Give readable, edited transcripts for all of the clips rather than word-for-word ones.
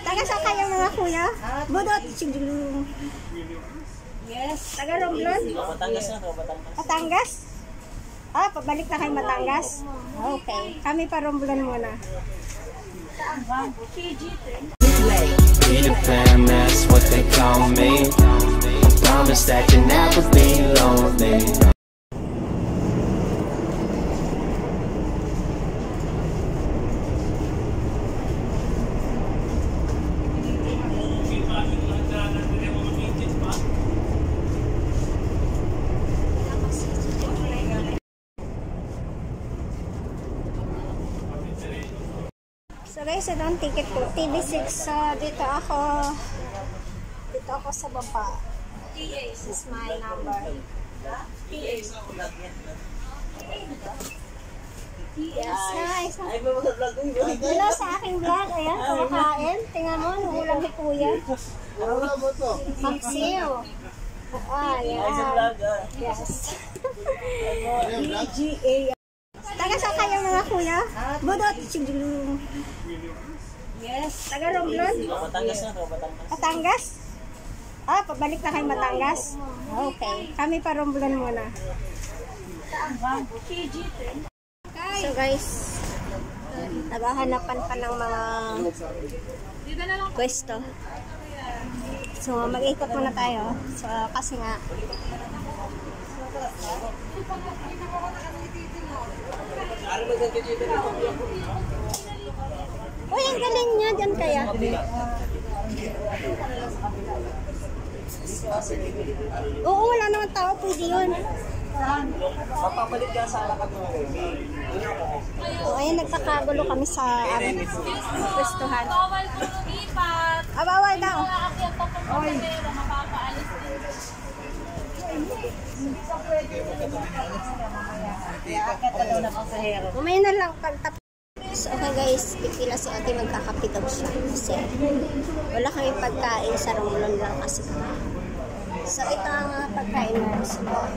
Taga saan kayo mga kuya? Budot. Yes. Taga Romblon? Batangas na to, Batangas. Batangas? Ah, pabalik na kayo Batangas? Okay. Kami pa Romblon muna. Peter Pan, that's what they call me. I promise that you'll never be lonely. So guys, ito ang ticket ko. TV6. So, dito ako sa baba. This is my number. Yes, guys. Hello sa aking vlog. Ayan, kumakain. Tingnan mo, ulam ni kuya. Maxil. Ah, yan. Yes. EGA. Taga saan kayo mga kuya? Budot. Yes. Taga Romblon? Batangas na to, Batangas. Batangas? Ah, pabalik na kayo Batangas? Okay. Kami pa Romblon muna. So guys, naghahanapan pa ng mga pwesto. So mag-ikot muna tayo. So kasi nga uy, ang galing niya dyan kaya. Oo, wala naman tao, pwede yun. Mapapalit ka sa alakat mo. O, ayun, nagkakagulo kami sa pwestuhan. Bawal po lumipat. Ah, bawal daw. Wala kasi ang papapapapero, mapapaalis din. Mamaya na lang pagtapos. So, okay guys, pipila si ate magkakape daw siya kasi wala kami pagkain sa Romblon lang kasi. So, ito ang mga pagkain na sumay.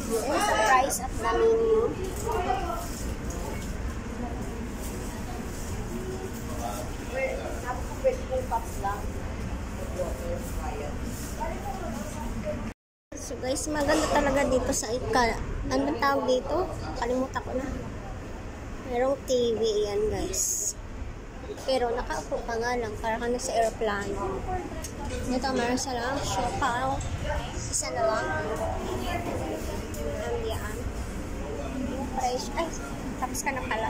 And sa price at the menu. So guys, maganda talaga dito sa anong tawag dito? Kalimutan ko na. Merong TV yan guys. Pero nakaupo ka nga lang para ka na sa aeroplano. Ito meron sa lang. Siopaw. Isa na lang. Ang yan. Price. Ay, tapos ka na pala.